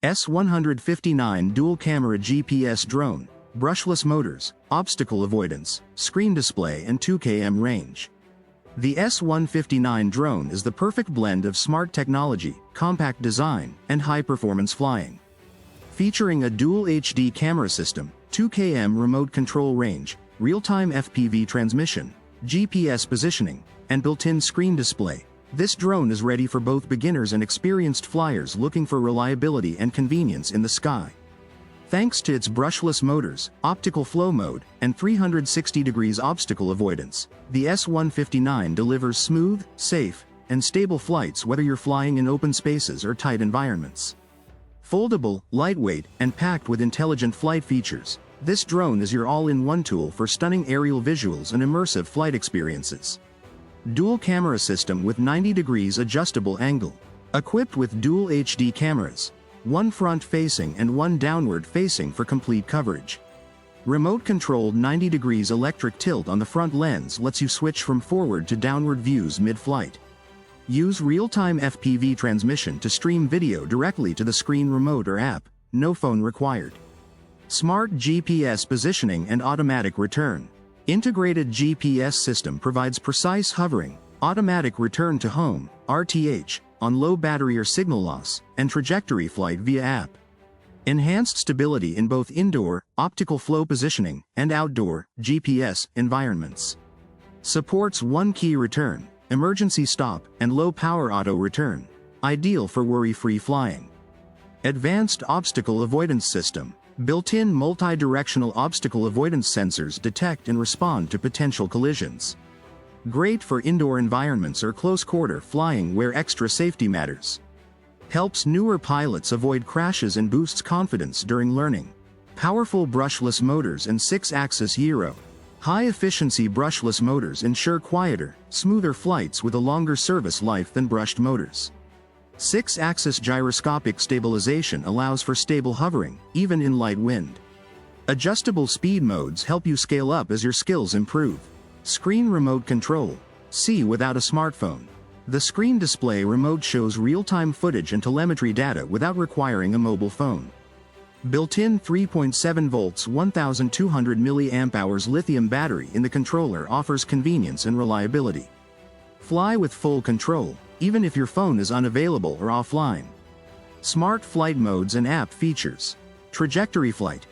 S159 Dual Camera GPS Drone, Brushless Motors, Obstacle Avoidance, Screen Display and 2 km range. The S159 drone is the perfect blend of smart technology, compact design, and high-performance flying. Featuring a dual HD camera system, 2 km remote control range, real-time FPV transmission, GPS positioning, and built-in screen display, this drone is ready for both beginners and experienced flyers looking for reliability and convenience in the sky. Thanks to its brushless motors, optical flow mode, and 360 degrees obstacle avoidance, the S159 delivers smooth, safe, and stable flights whether you're flying in open spaces or tight environments. Foldable, lightweight, and packed with intelligent flight features, this drone is your all-in-one tool for stunning aerial visuals and immersive flight experiences. Dual camera system with 90 degrees adjustable angle. Equipped with dual HD cameras, one front-facing and one downward-facing for complete coverage. Remote-controlled 90 degrees electric tilt on the front lens lets you switch from forward to downward views mid-flight. Use real-time FPV transmission to stream video directly to the screen remote or app, no phone required. Smart GPS positioning and automatic return. Integrated GPS system provides precise hovering, automatic return to home, RTH, on low battery or signal loss, and trajectory flight via app. Enhanced stability in both indoor, optical flow positioning, and outdoor, GPS, environments. Supports one-key return, emergency stop, and low-power auto return, ideal for worry-free flying. Advanced obstacle avoidance system. Built-in multi-directional obstacle avoidance sensors detect and respond to potential collisions. Great for indoor environments or close-quarter flying where extra safety matters. Helps newer pilots avoid crashes and boosts confidence during learning. Powerful brushless motors and 6-axis gyro. High-efficiency brushless motors ensure quieter, smoother flights with a longer service life than brushed motors. 6-axis gyroscopic stabilization allows for stable hovering, even in light wind. Adjustable speed modes help you scale up as your skills improve. Screen remote control. See without a smartphone. The screen display remote shows real-time footage and telemetry data without requiring a mobile phone. Built-in 3.7 volts 1200 mAh lithium battery in the controller offers convenience and reliability. Fly with full control, even if your phone is unavailable or offline. Smart flight modes and app features. Trajectory flight.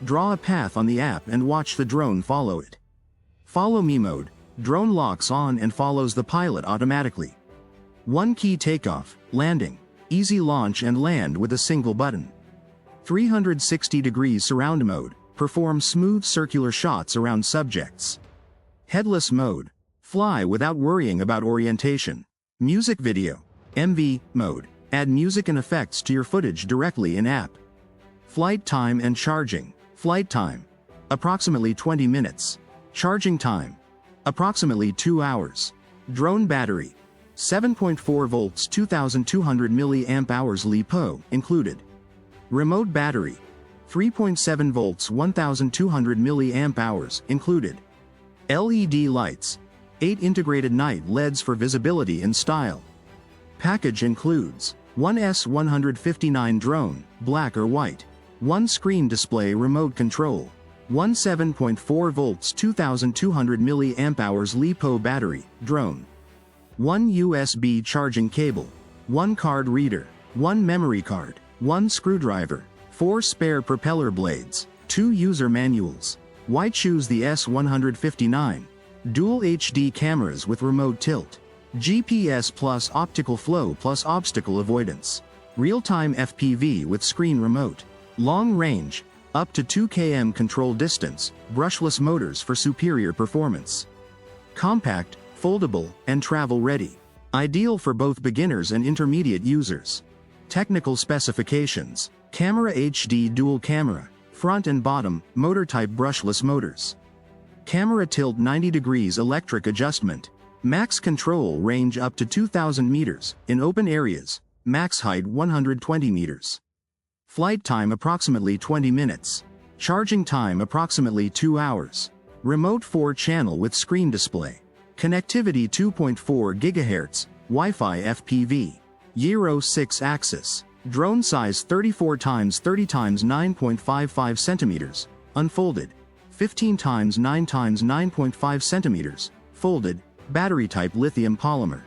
Draw a path on the app and watch the drone follow it. Follow me mode. Drone locks on and follows the pilot automatically. One key takeoff, landing. Easy launch and land with a single button. 360 degrees surround mode. Perform smooth circular shots around subjects. Headless mode. Fly without worrying about orientation. Music video. MV mode. Add music and effects to your footage directly in app. Flight time and charging. Flight time. Approximately 20 minutes. Charging time. Approximately 2 hours. Drone battery. 7.4 volts 2200 mAh LiPo included. Remote battery. 3.7 volts 1200 mAh included. LED lights. 8 integrated night LEDs for visibility and style. Package includes one S159 drone, black or white, one screen display remote control, one 7.4 volts 2200 mAh LiPo battery, drone, one USB charging cable, one card reader, one memory card, one screwdriver, 4 spare propeller blades, 2 user manuals. Why choose the S159? Dual HD cameras with remote tilt. GPS plus optical flow plus obstacle avoidance. Real-time FPV with screen remote. Long range, up to 2 km control distance, brushless motors for superior performance. Compact, foldable, and travel-ready. Ideal for both beginners and intermediate users. Technical specifications. Camera HD dual camera, front and bottom, motor-type brushless motors. Camera tilt 90 degrees electric adjustment. Max control range up to 2,000 meters, in open areas, max height 120 meters. Flight time approximately 20 minutes. Charging time approximately 2 hours. Remote 4-channel with screen display. Connectivity 2.4 GHz, Wi-Fi FPV. Gyro 6-axis. Drone size 34 x 30 x 9.55 centimeters, unfolded. 15 x 9 x 9.5 centimeters, folded. Battery type lithium polymer.